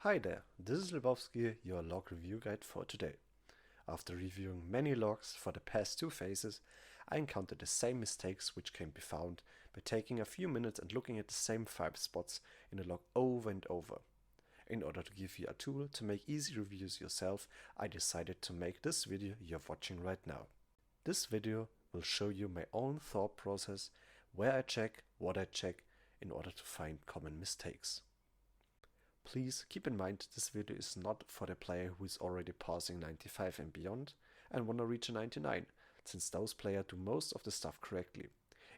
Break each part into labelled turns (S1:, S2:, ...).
S1: Hi there, this is Lebowski, your log review guide for today. After reviewing many logs for the past two phases, I encountered the same mistakes which can be found by taking a few minutes and looking at the same 5 spots in the log over and over. In order to give you a tool to make easy reviews yourself, I decided to make this video you're watching right now. This video will show you my own thought process, where I check, what I check, in order to find common mistakes. Please keep in mind this video is not for the player who is already passing 95 and beyond and wanna reach a 99, since those players do most of the stuff correctly.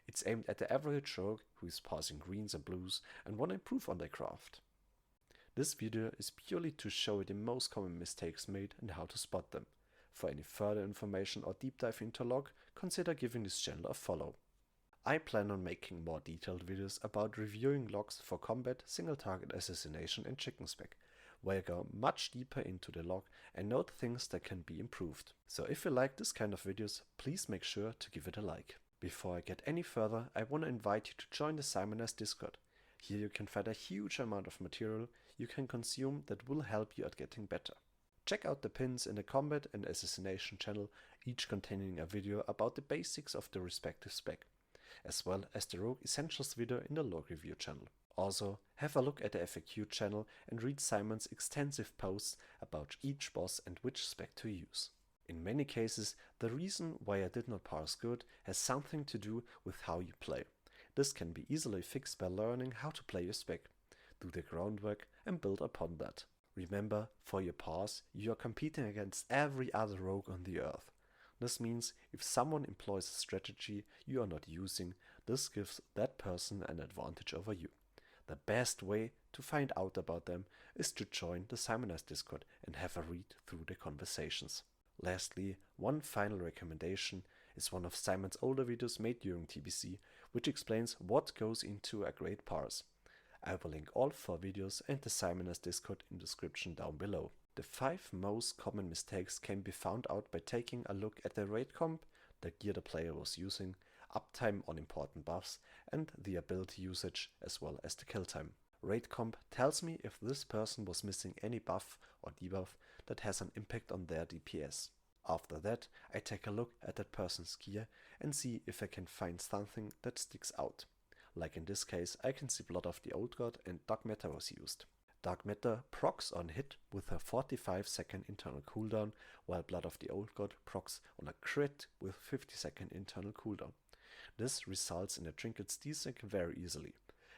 S1: It's aimed at the average rogue who is passing greens and blues and wanna improve on their craft. This video is purely to show you the most common mistakes made and how to spot them. For any further information or deep dive into log, consider giving this channel a follow. I plan on making more detailed videos about reviewing logs for combat, single target assassination and chicken spec, where I go much deeper into the log and note things that can be improved. So if you like this kind of videos, please make sure to give it a like. Before I get any further, I want to invite you to join the Simon's Discord. Here you can find a huge amount of material you can consume that will help you at getting better. Check out the pins in the combat and assassination channel, each containing a video about the basics of the respective spec, as well as the Rogue Essentials video in the log review channel. Also, have a look at the FAQ channel and read Simon's extensive posts about each boss and which spec to use. In many cases, the reason why I did not pass good has something to do with how you play. This can be easily fixed by learning how to play your spec, do the groundwork and build upon that. Remember, for your pass, you are competing against every other rogue on the earth. This means if someone employs a strategy you are not using, this gives that person an advantage over you. The best way to find out about them is to join the Simon's Discord and have a read through the conversations. Lastly, one final recommendation is one of Simon's older videos made during TBC, which explains what goes into a great parse. I will link all 4 videos and the Simon's Discord in the description down below. The 5 most common mistakes can be found out by taking a look at the raid comp, the gear the player was using, uptime on important buffs, and the ability usage as well as the kill time. Raid comp tells me if this person was missing any buff or debuff that has an impact on their DPS. After that, I take a look at that person's gear and see if I can find something that sticks out. Like in this case, I can see Blood of the Old God and Dark Matter was used. Dark Matter procs on hit with a 45-second internal cooldown, while Blood of the Old God procs on a crit with 50-second internal cooldown. This results in the trinkets desync very easily.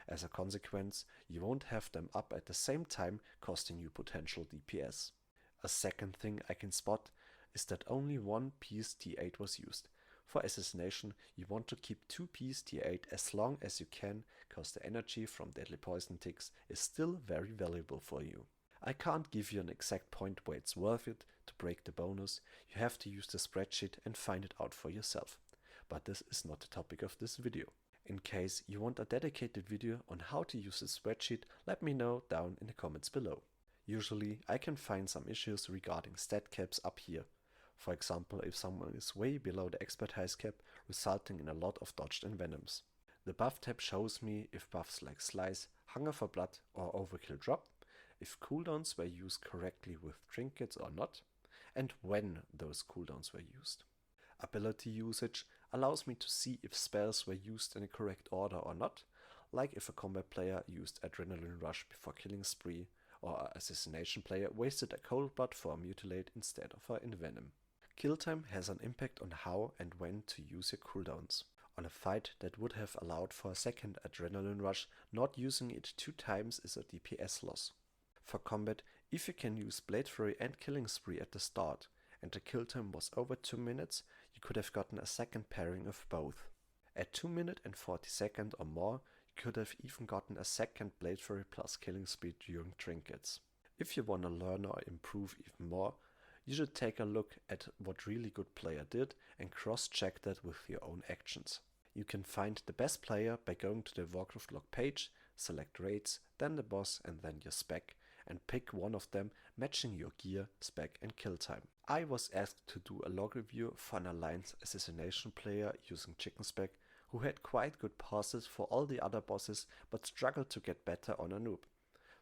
S1: As a consequence, you won't have them up at the same time, costing you potential DPS. A second thing I can spot is that only one piece T8 was used. For assassination, you want to keep 2 piece T8 as long as you can, cause the energy from deadly poison ticks is still very valuable for you. I can't give you an exact point where it's worth it to break the bonus, you have to use the spreadsheet and find it out for yourself. But this is not the topic of this video. In case you want a dedicated video on how to use the spreadsheet, let me know down in the comments below. Usually I can find some issues regarding stat caps up here. For example, if someone is way below the expertise cap, resulting in a lot of dodged Envenoms. The buff tab shows me if buffs like Slice, Hunger for Blood or Overkill drop, if cooldowns were used correctly with trinkets or not, and when those cooldowns were used. Ability usage allows me to see if spells were used in the correct order or not, like if a combat player used Adrenaline Rush before Killing Spree, or an assassination player wasted a Cold Blood for a Mutilate instead of an Envenom. Kill time has an impact on how and when to use your cooldowns. On a fight that would have allowed for a second Adrenaline Rush, not using it 2 times is a DPS loss. For combat, if you can use Blade Fury and Killing Spree at the start, and the kill time was over 2 minutes, you could have gotten a second pairing of both. At 2 minutes and 40 seconds or more, you could have even gotten a second Blade Fury plus Killing Spree during trinkets. If you want to learn or improve even more, you should take a look at what really good player did and cross-check that with your own actions. You can find the best player by going to the Warcraft log page, select raids, then the boss and then your spec, and pick one of them matching your gear, spec and kill time. I was asked to do a log review for an Alliance assassination player using chicken spec who had quite good passes for all the other bosses but struggled to get better on a noob.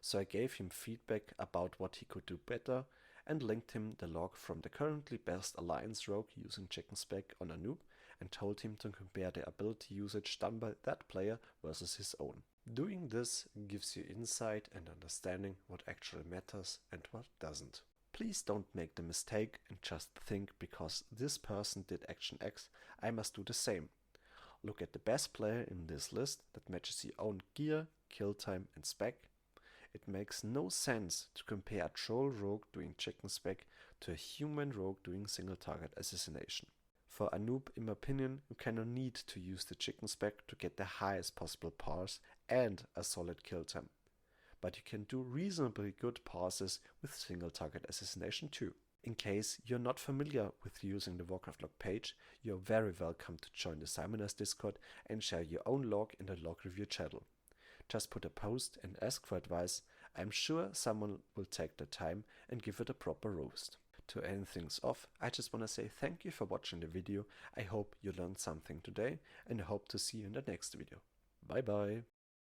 S1: So I gave him feedback about what he could do better and linked him the log from the currently best alliance rogue using chicken spec on a noob and told him to compare the ability usage done by that player versus his own. Doing this gives you insight and understanding what actually matters and what doesn't. Please don't make the mistake and just think because this person did action X, I must do the same. Look at the best player in this list that matches your own gear, kill time and spec. It makes no sense to compare a troll rogue doing chicken spec to a human rogue doing single target assassination. For a noob, in my opinion, you cannot need to use the chicken spec to get the highest possible parse and a solid kill time. But you can do reasonably good parses with single target assassination too. In case you're not familiar with using the Warcraft log page, you're very welcome to join the Simoners Discord and share your own log in the log review channel. Just put a post and ask for advice. I'm sure someone will take the time and give it a proper roast. To end things off, I just want to say thank you for watching the video. I hope you learned something today and I hope to see you in the next video. Bye bye.